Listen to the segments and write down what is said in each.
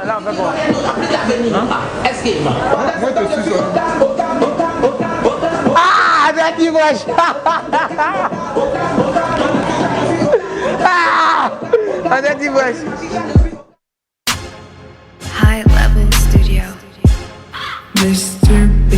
là on fait quoi? Ah, Daddy wesh. Ah, Daddy wesh. High Level Studio. Mr. B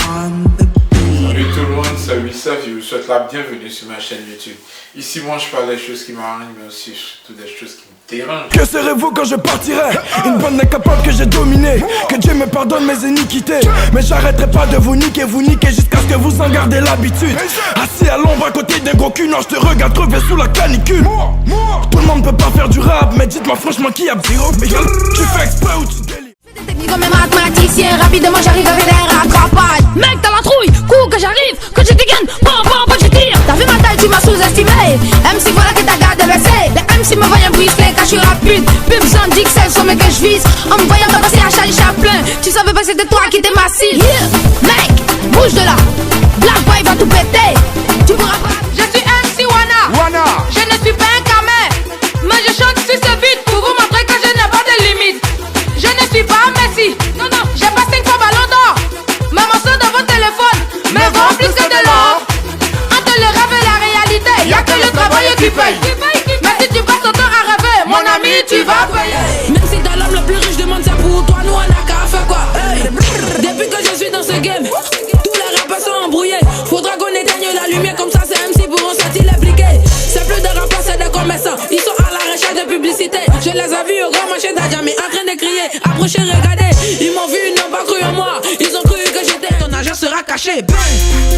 on the beat. Salut tout le monde, c'est Wissaf, je vous souhaite la bienvenue sur ma chaîne YouTube. Ici, moi, je parle des choses qui m'arrangent, mais aussi surtout des choses qui me dérangent. Que serez-vous quand je partirai? Une bande incapable que j'ai dominée. Que Dieu me pardonne mes iniquités. Mais j'arrêterai pas de vous niquer jusqu'à ce que vous en gardez l'habitude. Assis à l'ombre à côté d'un gros cul, non, je te regarde crever sous la canicule. Tout le monde peut pas faire du rap, mais dites-moi franchement qui a zéro. Mais tu fais exprès ou tu délires? Technique comme un mathématicien, rapidement j'arrive avec des rattrapages. Mec, t'as la trouille, cours que j'arrive, que tu dégaines, pas, je tire. T'as vu ma taille, tu m'as sous-estimé. MC, voilà que t'as gardé baissé. Les MC me voient brisler, car je suis rapide. Plus besoin d'XL sur mes que je vise. En me voyant passer à Charlie Chaplin. Tu savais pas que c'était toi qui étais massif. Mec, bouge de là. Black Boy va tout péter. Tu pourras pas. Je suis MC Wana. Je ne suis pas un camé, mais je chante sur ce beat pour vous montrer que je n'ai pas de limite. Je ne suis pas Messi, non, j'ai pas 5 fois ballon d'or. Mes morceaux dans votre téléphone me vaut plus que de l'or. Entre le rêve et la réalité, y'a que le travail qui paye. Mais si tu passes ton temps à rêver, mon ami, tu vas payer. Même si t'as l'homme le plus riche, demande ça pour toi, nous on a qu'à faire quoi. Hey. Depuis que je suis dans ce game, tous les rappeurs sont embrouillés. Faudra qu'on éteigne la lumière, comme ça ces MC pourront sortir l'appliquer. C'est plus de rappeurs, c'est des commerçants. Ils sont à la recherche de publicité. Je les ai vus au grand marché d'Adjamé en train de crier. Approchez, regardez. Ils m'ont vu, ils n'ont pas cru en moi. Ils ont cru que j'étais. Ton argent sera caché. Bang.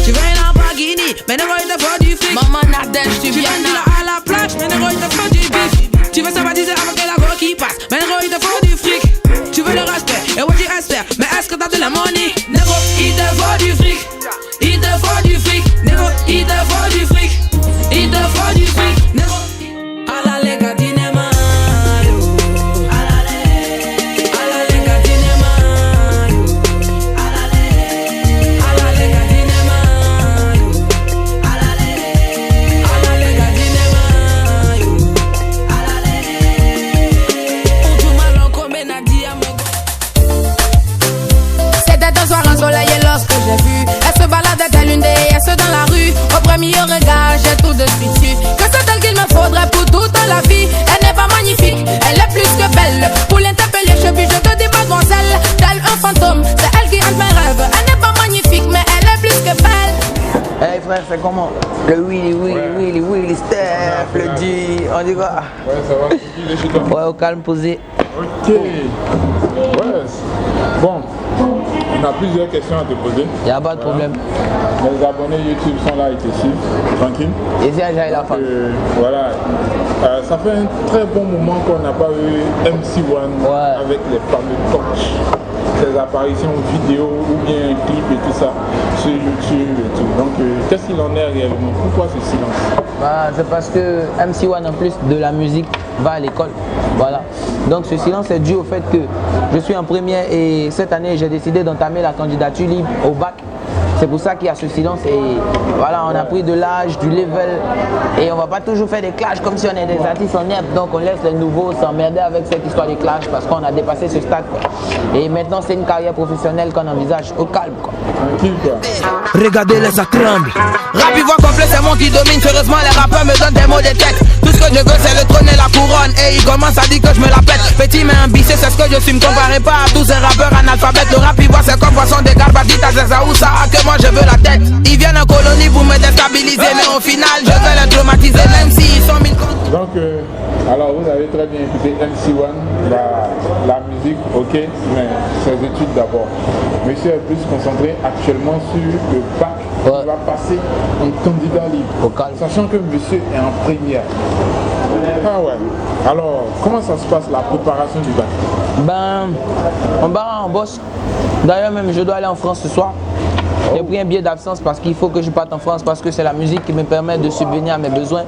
Tu veux une Lamborghini, mais ne il te faut du fric. Maman Nadège, tu viens de là à la plage, mais ne il te faut du bif. Tu veux sympathiser avec la voix qui passe, mais ne il te faut du fric. Tu veux le respect, et ouais tu espères, mais est-ce que t'as de la money? Négro, il te faut du fric. Il te faut du fric. Négro, il te faut du fric. Il te faut du fric. Négro. A la lega dinema. Ensoleillée lorsque j'ai vu, elle se baladait telle une déesse dans la rue. Au premier regard, j'ai tout de suite su que c'est elle qu'il me faudrait pour toute la vie. Elle n'est pas magnifique, elle est plus que belle. Pour l'interpeller, je te dis mademoiselle, tel un fantôme, c'est elle qui hante mes rêves. Elle n'est pas magnifique, mais elle est plus que belle. Hey frère, c'est comment? Le Willy, Steph, le G, on dit quoi? Ouais, ça va, tranquille, chez toi. Ouais, au calme, posé. Ok. Ouais. Bon, on a plusieurs questions à te poser. Y'a pas de problème. Les abonnés YouTube sont là, ils te suivent. Tranquille. Et si j'ai la femme. Voilà. Ça fait un très bon moment qu'on n'a pas eu MC1 avec les fameux coachs. Ses apparitions vidéo ou bien clips et tout ça sur YouTube et tout. Donc qu'est-ce qu'il en est réellement? Pourquoi ce silence? C'est parce que MC1 en plus de la musique va à l'école. Voilà. Donc ce silence est dû au fait que je suis en première et cette année j'ai décidé d'entamer la candidature libre au bac. C'est pour ça qu'il y a ce silence et voilà, on a pris de l'âge, du level et on va pas toujours faire des clashs comme si on est des artistes en herbe. Donc on laisse les nouveaux s'emmerder avec cette histoire des clashs parce qu'on a dépassé ce stade quoi. Et maintenant c'est une carrière professionnelle qu'on envisage au calme quoi. Regardez-les, ça tremble. Rap voix complet, c'est moi qui domine. Sérieusement, les rappeurs me donnent des mots de tête. Tout ce que je veux, c'est le trône et la couronne. Et ils commencent à dire que je me la pète. Petit mais ambitieux, c'est ce que je suis. Me comparez pas à tous ces rappeurs analphabètes. Le rap voix, c'est comme poisson des garbadites à Zézaoussa. Que moi je veux la tête. Ils viennent en colonie pour me déstabiliser. Mais au final, je vais les traumatiser. Même s'ils sont mille. Donc, alors vous avez très bien écouté MC1, la musique, ok, mais ses études d'abord. Monsieur est plus concentré actuellement sur le bac qui va passer en candidat libre, sachant que monsieur est en première. Ah ouais. Alors, comment ça se passe la préparation du bac? On part en bosse. D'ailleurs, même je dois aller en France ce soir. J'ai pris un billet d'absence parce qu'il faut que je parte en France parce que c'est la musique qui me permet de subvenir à mes besoins.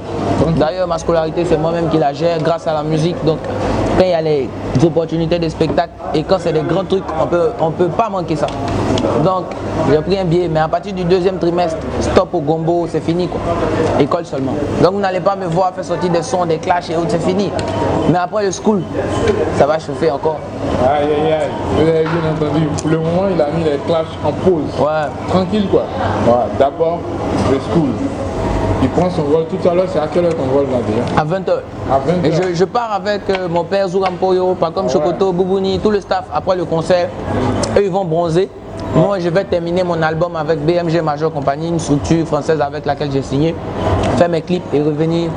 D'ailleurs, ma scolarité, c'est moi-même qui la gère grâce à la musique. Donc, quand il y a les opportunités de spectacle et quand c'est des grands trucs, on peut pas manquer ça. Donc j'ai pris un billet, mais à partir du deuxième trimestre, stop au gombo, c'est fini quoi. École seulement. Donc vous n'allez pas me voir faire sortir des sons, des clashs et autres, c'est fini. Mais après le school, ça va chauffer encore. Aïe aïe aïe, vous avez bien entendu. Pour le moment, il a mis les clashs en pause. Ouais. Tranquille quoi. Voilà. D'abord, le school. Il prend son vol tout à l'heure, c'est à quelle heure ton vol là déjà? À 20h. À 20h. Et je pars avec mon père Zourampoyo, pas comme Chocoto, Boubouni, tout le staff après le concert. Eux ils vont bronzer. Moi je vais terminer mon album avec BMG Major Compagnie, une structure française avec laquelle j'ai signé, faire mes clips et revenir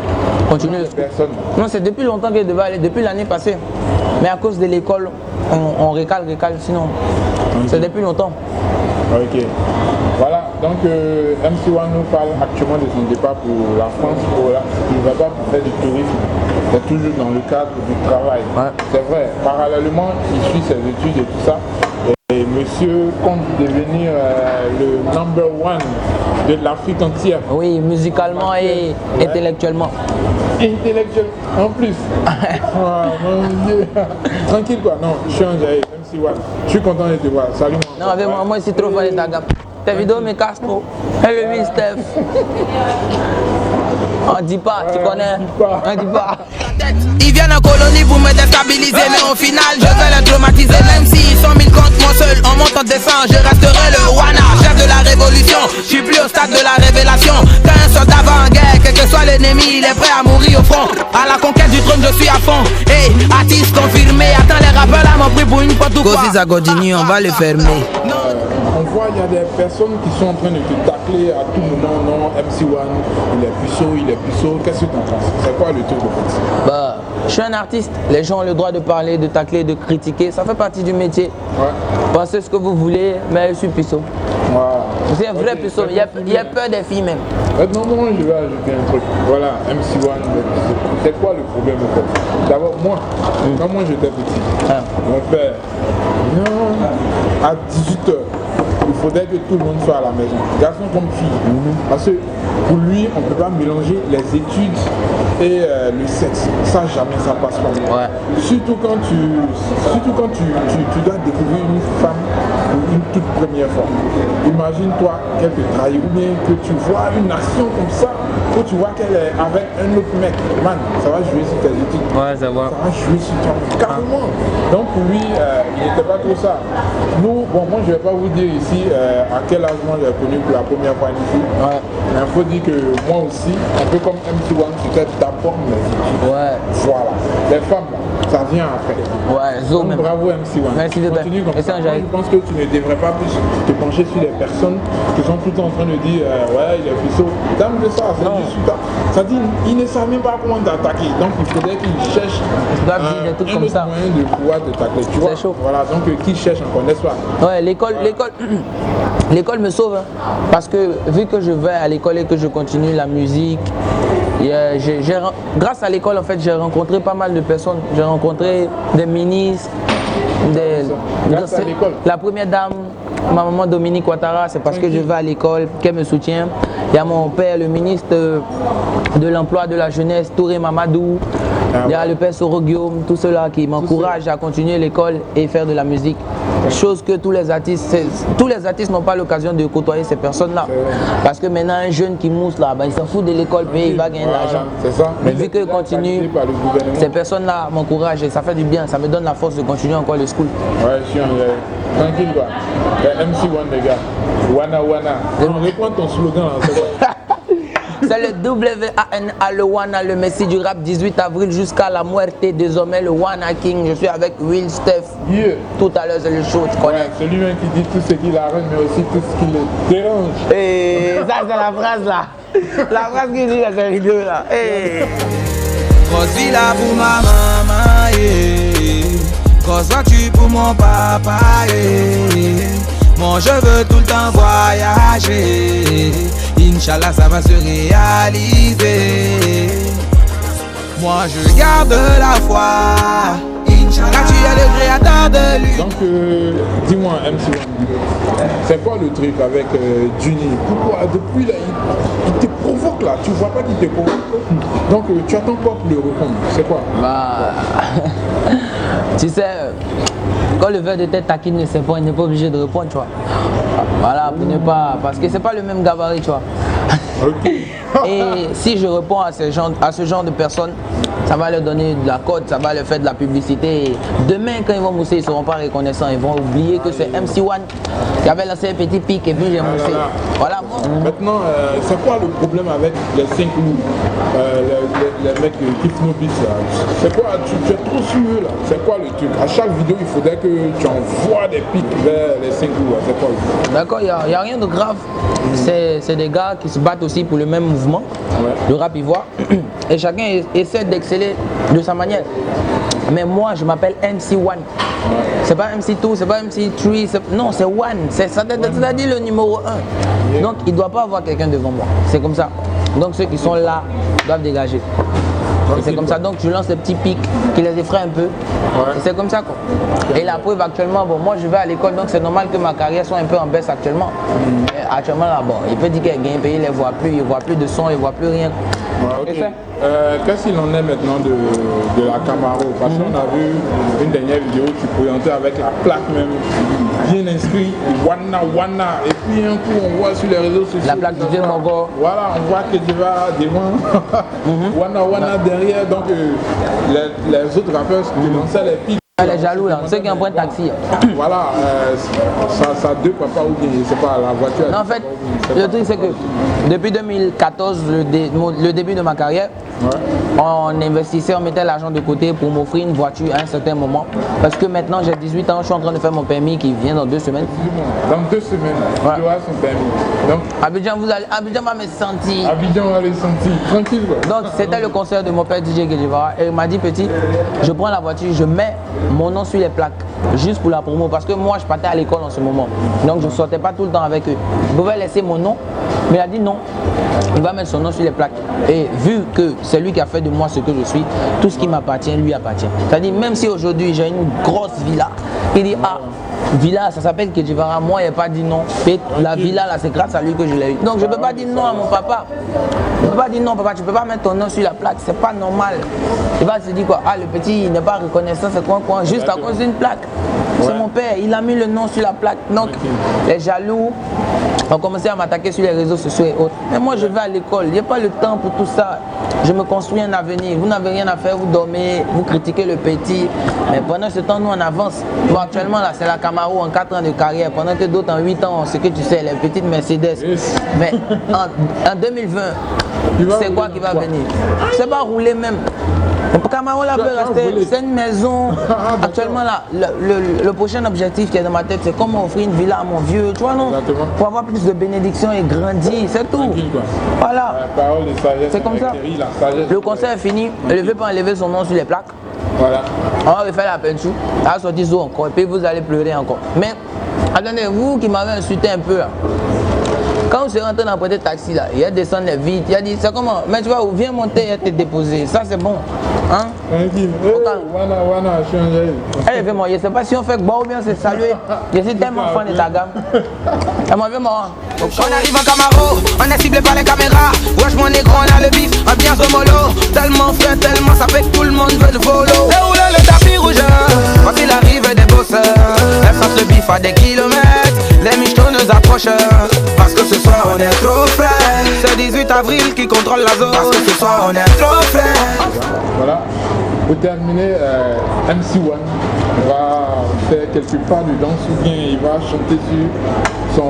continuer le Personne. Non, c'est depuis longtemps que je devais aller, depuis l'année passée. Mais à cause de l'école, on recale, sinon. C'est depuis longtemps. Ok. Voilà, donc MC1 nous parle actuellement de son départ pour la France. Il ne va pas pour faire du tourisme, c'est toujours dans le cadre du travail. Ouais. C'est vrai, parallèlement, il suit ses études et tout ça. Et monsieur compte devenir le number one de l'Afrique entière. Oui, musicalement et intellectuellement. Intellectuel en plus. Oh, mon Dieu. Tranquille quoi, non, je suis en jaillet, MC1. Je suis content de te voir. Salut mon Non, avec moi, c'est trop fan de ta gamme. Tes vidéos me cassent trop. Hello, oui, Steph. On dit pas, tu connais. On dit pas. Ils viennent en colonie pour me déstabiliser, mais au final je vais les traumatiser. Même s'ils sont 1000 contre moi seul, en montant descend, je resterai le Wana, chef de la révolution. Je suis plus au stade de la révélation. Quand un soldat va en guerre, quel que soit l'ennemi, il est prêt à mourir au front. À la conquête du trône, je suis à fond. Hey, artiste confirmé, attends les rappeurs là m'ont pris pour une pote ou quoi. Gosis à Godini, on va les fermer. On voit, il y a des personnes qui sont en train de te tacler à tout moment. Non, MC1, il est puceau. Qu'est-ce que tu en penses? C'est quoi le truc de fait? Bah, je suis un artiste. Les gens ont le droit de parler, de tacler, de critiquer. Ça fait partie du métier. Ouais. Pensez ce que vous voulez, mais je suis puceau. Voilà. C'est un vrai puceau. Il y a peur des filles même. Non, je vais ajouter un truc. Voilà, MC1, c'est quoi le problème en fait? D'abord, moi, quand moi j'étais petit, mon père, non, à 18h, il faudrait que tout le monde soit à la maison, garçon comme fille. Parce que pour lui, on ne peut pas mélanger les études et le sexe. Ça, jamais ça passe pas. Ouais. Surtout quand tu dois découvrir une femme pour une toute première fois. Imagine-toi qu'elle te trahit ou bien que tu vois une action comme ça, que tu vois qu'elle est avec un autre mec. Man, ça va jouer sur tes études. Ouais, ça va. Ça va jouer sur toi. Carrément. Donc pour lui, il n'était pas trop ça. Nous, bon, moi je ne vais pas vous dire ici à quel âge moi j'ai connu pour la première fois une fille. Ouais. Mais il faut dire que moi aussi, un peu comme MC1, c'était d'abord mes études. Ouais. Voilà. Les femmes, ça vient après. Ouais, donc, bravo MC1. Merci de continue comme ça. Moi, je pense que tu ne devrais pas plus te pencher sur les personnes qui sont tout le temps en train de dire ouais, il est puceau. Dame de ça, c'est juste ça. Ça dit, ils ne savent même pas comment t'attaquer. Donc il faudrait qu'ils cherchent un autre moyen de pouvoir te tacler. Tu vois, chaud. Voilà, donc qui cherche encore, n'est-ce pas? Ouais, l'école me sauve. Hein, parce que vu que je vais à l'école et que je continue la musique, grâce à l'école, en fait, j'ai rencontré pas mal de personnes. J'ai rencontré des ministres, la première dame, ma maman Dominique Ouattara, c'est parce que je vais à l'école qu'elle me soutient. Il y a mon père, le ministre de l'emploi, de la jeunesse, Touré Mamadou. Il y a le père Soro Guillaume, tout cela qui m'encourage à continuer l'école et faire de la musique. Chose que tous les artistes n'ont pas l'occasion de côtoyer ces personnes-là. Parce que maintenant, un jeune qui mousse là, il s'en fout de l'école, il va gagner de l'argent. Mais vu que continue, ces personnes-là m'encouragent et ça fait du bien, ça me donne la force de continuer encore le school. Ouais, je suis tranquille quoi. MC1 les gars, Wana Wana. On reprend ton slogan là. C'est le WANA, le Wana, le Messi du rap, 18 avril jusqu'à la muerte, désormais le Wana King. Je suis avec Will Steph. Yeah. Tout à l'heure, c'est le show, tu connais. Ouais, c'est lui-même qui dit tout ce qui l'arrête, mais aussi tout ce qui le dérange. Et ça, c'est la phrase là. La phrase qu'il dit dans cette vidéo là. Hey. Grosse là pour ma maman, grosse voiture pour mon papa, Moi je veux tout le temps voyager. Inch'Allah ça va se réaliser. Moi je garde la foi. Inch'Allah tu es le créateur de lui. Donc dis-moi MC1, c'est quoi le truc avec Juni? Pourquoi depuis là il te provoque là? Tu vois pas qu'il te provoque? Donc tu attends quoi pour le répondre? C'est quoi? Bah, tu sais, quand le verre de tête taquine ne sait pas, il n'est pas obligé de répondre, tu vois. Voilà, pour ne pas, parce que c'est pas le même gabarit, tu vois. Okay. Et si je réponds à ce genre de personnes, ça va leur donner de la cote, ça va leur faire de la publicité. Et demain, quand ils vont mousser, ils ne seront pas reconnaissants. Ils vont oublier que c'est MC1 qui avait lancé un petit pic et puis j'ai moussé. Voilà. Maintenant, c'est quoi le problème avec les 5 loups, les mecs qui font bis là? C'est quoi? Tu es trop sur eux là. C'est quoi le truc? À chaque vidéo, il faudrait que tu envoies des pics vers les 5 loups. C'est quoi? D'accord, il n'y a rien de grave. C'est des gars qui se battent aussi pour le même mouvement, le rap ivoire. Et chacun essaie d'exceller de sa manière. Mais moi, je m'appelle MC1. C'est pas MC2, c'est pas MC3, non, c'est One. C'est-à-dire le numéro 1. Donc, il ne doit pas avoir quelqu'un devant moi. C'est comme ça. Donc, ceux qui sont là doivent dégager. C'est comme ça, donc je lance des petits pics qui les effraient un peu. C'est comme ça quoi. Et la preuve actuellement, bon, moi je vais à l'école, donc c'est normal que ma carrière soit un peu en baisse actuellement. Actuellement là, bon, il peut dire qu'il gagne, il ne voit plus de son, il ne voit plus rien. Qu'est-ce qu'il en est maintenant de la Camaro? Parce qu'on a vu une dernière vidéo, tu présentais avec la plaque même, bien inscrite, Wana Wana. Et puis un coup, on voit sur les réseaux sociaux. La plaque du vieux Mongo. Voilà, on voit que tu vas devant Wana Wana derrière. Donc les autres rappeurs qui lançaient les pics. Les jaloux là, ceux qui empruntent taxi. Voilà, ça deux papas ou bien, c'est pas la voiture. Non, en fait, le truc c'est que depuis 2014, le début de ma carrière, on investissait, on mettait l'argent de côté pour m'offrir une voiture à un certain moment. Parce que maintenant j'ai 18 ans, je suis en train de faire mon permis qui vient dans 2 semaines. Dans 2 semaines, tu auras son permis. Donc, Abidjan va me sentir. Abidjan va le sentir, tranquille quoi. Donc c'était le concert de mon père DJ Guedjivara et il m'a dit petit, je prends la voiture, je mets mon nom sur les plaques, juste pour la promo, parce que moi je partais à l'école en ce moment, donc je ne sortais pas tout le temps avec eux. Je pouvais laisser mon nom, mais il a dit non, il va mettre son nom sur les plaques. Et vu que c'est lui qui a fait de moi ce que je suis, tout ce qui m'appartient lui appartient. C'est-à-dire même si aujourd'hui j'ai une grosse villa, il dit ah, villa ça s'appelle Guedjivara, moi il n'a pas dit non. Et la villa là c'est grâce à lui que je l'ai eu. Donc je ne peux pas dire non à mon papa. Je ne peux pas dire non papa, tu ne peux pas mettre ton nom sur la plaque, c'est pas normal. Il va se dire quoi, ah le petit il n'est pas reconnaissant, c'est quoi juste à cause d'une plaque. C'est mon père, il a mis le nom sur la plaque. Donc les jaloux ont commencé à m'attaquer sur les réseaux sociaux et autres. Mais moi je vais à l'école, il n'y a pas le temps pour tout ça. Je me construis un avenir, vous n'avez rien à faire, vous dormez, vous critiquez le petit. Mais pendant ce temps nous on avance. Bon actuellement là c'est la Camaro en 4 ans de carrière, pendant que d'autres en 8 ans, ce que tu sais, les petites Mercedes. Mais en 2020, c'est quoi qui va venir? C'est pas rouler même. Camaro là peut rester, c'est une maison. Actuellement là, le prochain objectif qui est dans ma tête, c'est comment offrir une villa à mon vieux, tu vois non? Pour avoir plus de bénédictions et grandir, c'est tout. Voilà. C'est comme ça. Le concert est fini, il ne veut pas enlever son nom sur les plaques. Voilà. On va refaire la peinture, on va sortir ça encore, et puis vous allez pleurer encore. Mais attendez, vous qui m'avez insulté un peu là. Quand vous serez rentré dans le petit taxi là, il y a descendu vite, il a dit c'est comment? Mais tu vois, viens monter et te déposer, ça c'est bon. Hein? Tranquille, Wana, je suis en jail. Allez, fais-moi, je ne sais pas si on fait bon ou bien c'est saluer. Je suis tellement fan de ta gamme. Fais-moi. On arrive en Camaro, on est ciblé par les caméras. Wesh mon négro, on a le bif, ambiance au mollo. Tellement frais, tellement ça fait que tout le monde veut le follow. Déroule le tapis rouge, quand il arrive des bosseurs. Elle sent le bif à des kilomètres, les michtos nous approchent. Parce que ce soir on est trop frais. C'est 18 avril qui contrôle la zone. Parce que ce soir on est trop frais. Voilà, pour terminer, MC1 va faire quelques pas de danse ou bien il va chanter sur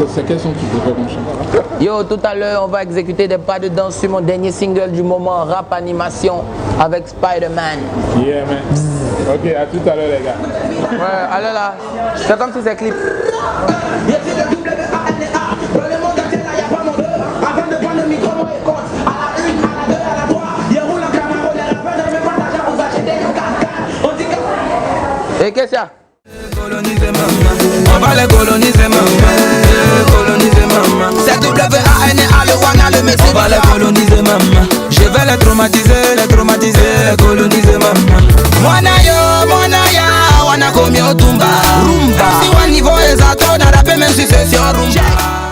c'est quel son tu préfères qu'on chante? Yo, tout à l'heure on va exécuter des pas de danse sur mon dernier single du moment, Rap Animation avec Spider-Man. Yeah man. Ok, à tout à l'heure les gars. Ouais, allez là, c'est comme si c'est clip. Et qu'est-ce qu'il y a? On va les coloniser maman. Coloniser maman. C'est W-A-N-A, le Wana, le Messi. On va les coloniser maman. Je vais les traumatiser, coloniser maman. Mwana ya, wana komi otumba. Rumba. Si wan niveau exacto, n'a rappé même si c'est sur rumba.